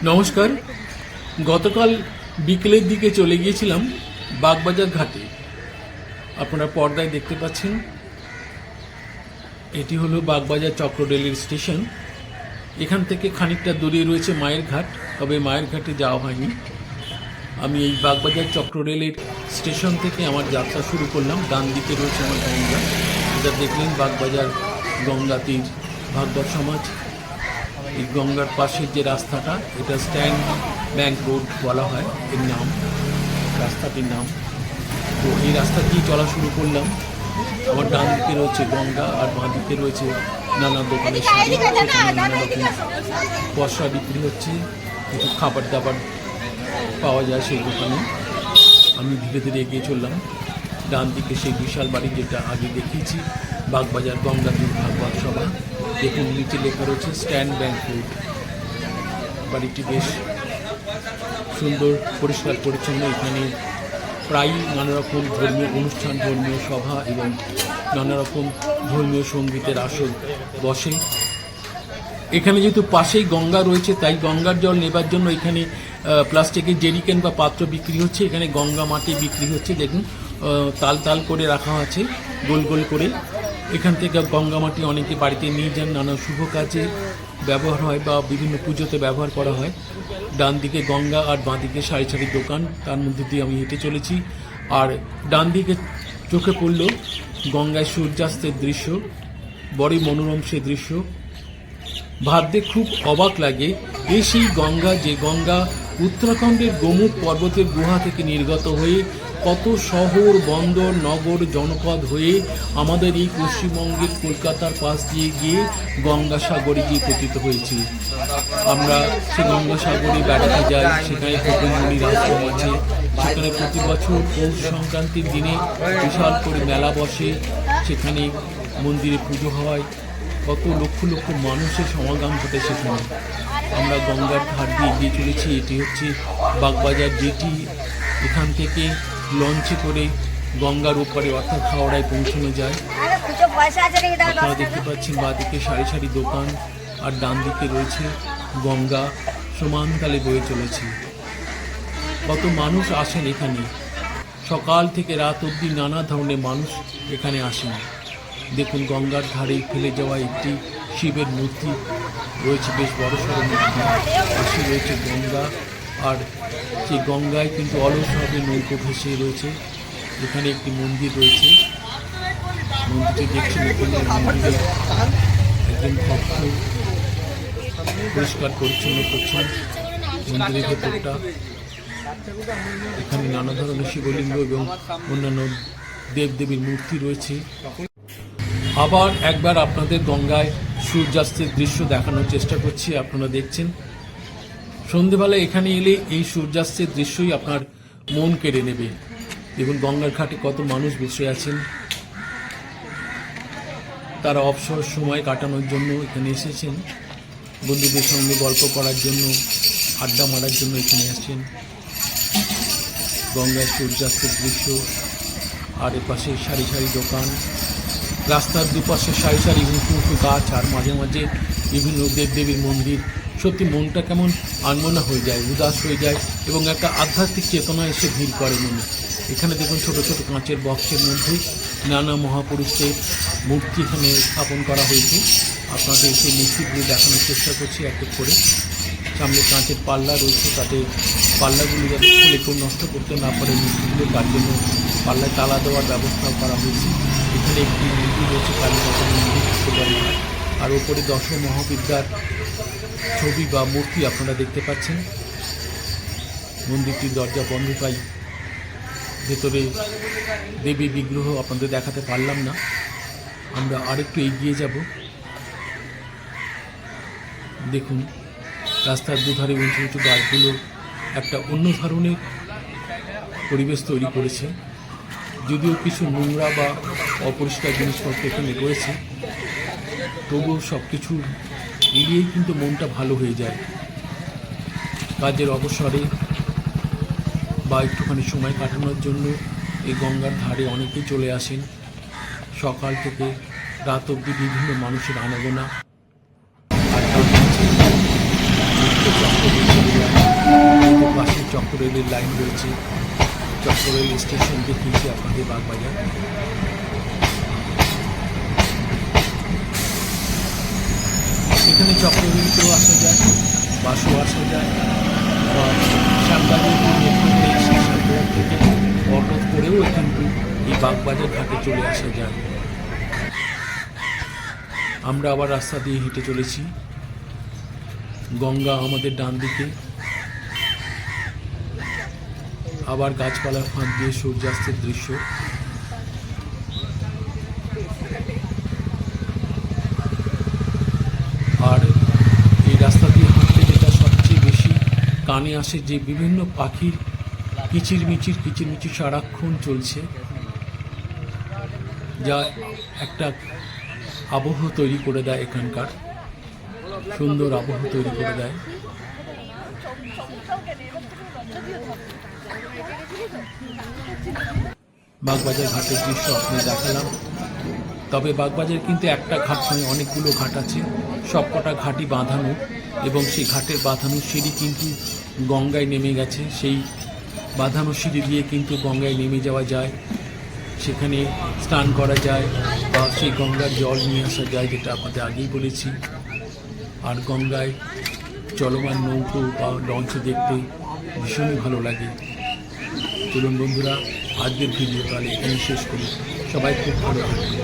নমস্কার। গতকাল বিকেলের দিকে চলে গিয়েছিলাম বাগবাজার ঘাটে। আপনারা পর্দায় দেখতে পাচ্ছেন, এটি হলো বাগবাজার চক্র রেলের স্টেশন। এখান থেকে খানিকটা দূরে রয়েছে মায়ের ঘাট, তবে মায়ের ঘাটে যাওয়া হয়নি। আমি এই বাগবাজার চক্র রেলের স্টেশন থেকে আমার যাত্রা শুরু করলাম। ডান দিকে রয়েছে আমার গঙ্গা, এটা দেখলেন বাগবাজার গঙ্গা তীর ভাগবত সমাজ। এই গঙ্গার পাশের যে রাস্তাটা, এটা স্ট্যান্ড ব্যাংক রোড বলা হয় এর নাম, রাস্তাটির নাম। তো এই রাস্তা দিয়ে চলা শুরু করলাম। আমার ডান দিকে রয়েছে গঙ্গা আর বাঁ দিকে রয়েছে নানা দোকানের শাড়ি, নানা রকম পসরা বিক্রি হচ্ছে, কিছু খাবার দাবার পাওয়া যায় সেই দোকানে। আমি ধীরে ধীরে এগিয়ে চললাম। ডান দিকে সেই বিশাল বাড়ি যেটা আগে দেখিয়েছি, বাগবাজার গঙ্গা তীর ভাগবত সভা। দেখুন নিচে লেখা রয়েছে স্ট্যান্ড ব্যাংক রোড। বাড়িটি বেশ সুন্দর, পরিষ্কার পরিচ্ছন্ন। এখানে প্রায়ই নানা রকম ধর্মীয় অনুষ্ঠান, ধর্মীয় সভা এবং নানা রকম ধর্মীয় সঙ্গীতের আসর বসে। এখানে যেহেতু পাশেই গঙ্গা রয়েছে, তাই গঙ্গার জল নেবার জন্য এখানে প্লাস্টিকের জেরিকেন বা পাত্র বিক্রি হচ্ছে। এখানে গঙ্গা মাটি বিক্রি হচ্ছে, দেখুন তাল তাল করে রাখা আছে গোল গোল করে। এখান থেকে গঙ্গা মাটি অনেকে বাড়িতে নিয়ে যান, নানা শুভ কাজে ব্যবহার হয় বা বিভিন্ন পুজোতে ব্যবহার করা হয়। ডান দিকে গঙ্গা আর বাঁ দিকে সারি সারি দোকান, তার মধ্যে দিয়ে আমি হেঁটে চলেছি। আর ডান দিকে চোখে পড়ল গঙ্গায় সূর্যাস্তের দৃশ্য, বড়ই মনোরম সে দৃশ্য। ভাবতে খুব অবাক লাগে, এই সেই গঙ্গা যে গঙ্গা উত্তরাখণ্ডের গোমুখ পর্বতের গুহা থেকে নির্গত হয়ে কত শহর, বন্দর, নগর, জনপদ হয়ে আমাদের এই পশ্চিমবঙ্গের কলকাতার পাশ দিয়ে গিয়ে গঙ্গাসাগরে গিয়ে পতিত হয়েছে। আমরা সে গঙ্গাসাগরে বেড়াতে যাই, সেখানে কপিলমুনির আশ্রম আছে। সেখানে প্রতি বছর পৌষ সংক্রান্তির দিনে বিশাল করে মেলা বসে, সেখানে মন্দিরে পুজো হয়, কত লক্ষ লক্ষ মানুষের সমাগম ঘটে সেখানে। আমরা গঙ্গার ধার দিয়ে এগিয়ে চলেছি। এটি হচ্ছে বাগবাজার জেটি। এখান থেকে লঞ্চে করে গঙ্গার ওপারে অর্থাৎ হাওড়ায় পৌঁছানো যায়। আপনারা দেখতে পাচ্ছেন বাঁদিকে সারি সারি দোকান আর ডান দিকে রয়েছে গঙ্গা, সমান তালে বয়ে চলেছে। কত মানুষ আসেন এখানে, সকাল থেকে রাত অবধি নানা ধরনের মানুষ এখানে আসেন। দেখুন গঙ্গার ধারে ফেলে যাওয়া একটি শিবের মূর্তি রয়েছে, বেশ বড় সড়ো মূর্তি। পাশে রয়েছে গঙ্গা, আর সেই গঙ্গায় কিন্তু অলসভাবে নৌকো ভেসে রয়েছে। এখানে একটি মন্দির রয়েছে, মন্দিরটি দেখছেন। মন্দিরে একজন ভক্ত পরিষ্কার পরিচ্ছন্ন করছেন মন্দিরের ভেতরটা। এখানে নানা ধরনের শিবলিঙ্গ এবং অন্যান্য দেবদেবীর মূর্তি রয়েছে। আবার একবার আপনাদের গঙ্গায় সূর্যাস্তের দৃশ্য দেখানোর চেষ্টা করছি। আপনারা দেখছেন সন্ধেবেলায় এখানে এলে এই সূর্যাস্তের দৃশ্যই আপনার মন কেড়ে নেবে। দেখুন গঙ্গার ঘাটে কত মানুষ বসে আছেন, তারা অবসর সময় কাটানোর জন্য এখানে এসেছেন, বন্ধুদের সঙ্গে গল্প করার জন্য, আড্ডা মারার জন্য এখানে আসছেন। গঙ্গার সূর্যাস্তের দৃশ্য, আর এপাশে সারি সারি দোকান, রাস্তার দুপাশে সারি সারি উঁচু উঁচু গাছ, আর মাঝে মাঝে বিভিন্ন দেবদেবীর মন্দির। সত্যি মনটা কেমন আনমনা হয়ে যায়, উদাস হয়ে যায় এবং একটা আধ্যাত্মিক চেতনা এসে ভিড় করে মনে। এখানে দেখুন ছোট ছোট কাঁচের বক্সের মধ্যে নানা মহাপুরুষদের মূর্তি এখানে স্থাপন করা হয়েছে। আপনাদের সেই মূর্তিগুলো দেখানোর চেষ্টা করছি এক এক করে। সামনে কাঁচের পাল্লা রয়েছে, তাতে পাল্লাগুলো যাতে খুলে কেউ নষ্ট করতে না পারে মূর্তিগুলো, তার জন্য পাল্লায় তালা দেওয়ার ব্যবস্থাও করা হয়েছে। এখানে একটি মূর্তি রয়েছে, কালীমাতা মন্দির, আর ওপরে দশ মহাবিদ্যার ছবি বা মূর্তি আপনারা দেখতে পাচ্ছেন। মন্দিরটির দরজা বন্ধ, তাই ভেতরে দেবী বিগ্রহ আপনাদের দেখাতে পারলাম না। আমরা আরেকটু এগিয়ে যাব। দেখুন রাস্তার দুধারে উঁচু উঁচু গাছগুলো একটা অন্য ধরনের পরিবেশ তৈরি করেছে। যদিও কিছু নোংরা বা অপরিষ্কার জিনিসপত্র এখানে রয়েছে, তবুও সব কিছু এড়িয়েই কিন্তু মনটা ভালো হয়ে যায়। কাজের অবসরে বা একটুখানি সময় কাটানোর জন্য এই গঙ্গার ধারে অনেকেই চলে আসেন। সকাল থেকে রাত অবধি বিভিন্ন মানুষের আনাগোনা। আর তার চক্ররেল চলে যায়। এই পাশে চক্ররেলের লাইন রয়েছে। চক্ররেল স্টেশন দেখিয়েছি আপনাদের বাগবাজার। এখানে চক্ররেলতেও আসা যায়, বাসও আসা যায়, বা শ্যামবাজার মেট্রো স্টেশন থেকে অটো করেও কিন্তু এই বাগবাজার ঘাটে চলে আসা যায়। আমরা আবার রাস্তা দিয়ে হেঁটে চলেছি। গঙ্গা আমাদের ডান দিকে, আবার গাছপালার ফাঁক দিয়ে সূর্যাস্তের দৃশ্য। আর এই রাস্তা দিয়ে হাঁটতে যেটা সবচেয়ে বেশি কানে আসে, যে বিভিন্ন পাখির কিচিরমিচির সারাক্ষণ চলছে, যা একটা আবহ তৈরি করে দেয়, এখানকার সুন্দর আবহ তৈরি করে দেয়। বাগবাজার ঘাটের দৃশ্য আপনি দেখালাম। তবে বাগবাজার কিন্তু একটা ঘাট নয়, অনেকগুলো ঘাট আছে। সবকটা ঘাটই বাঁধানো, এবং সেই ঘাটের বাঁধানো সিঁড়ি কিন্তু গঙ্গায় নেমে গেছে। সেই বাঁধানো সিঁড়ি দিয়ে কিন্তু গঙ্গায় নেমে যাওয়া যায়, সেখানে স্নান করা যায়, বা সেই গঙ্গার জল নিয়ে আসা যায়, যেটা আপনাদের আগেই বলেছি। আর গঙ্গায় চলমান নৌকো বা লঞ্চ দেখতে ভীষণই ভালো লাগে। চলুন বন্ধুরা, আজকের ভিডিও তাহলে এখানেই শেষ করি। সবাই খুব ভালো থাকবে।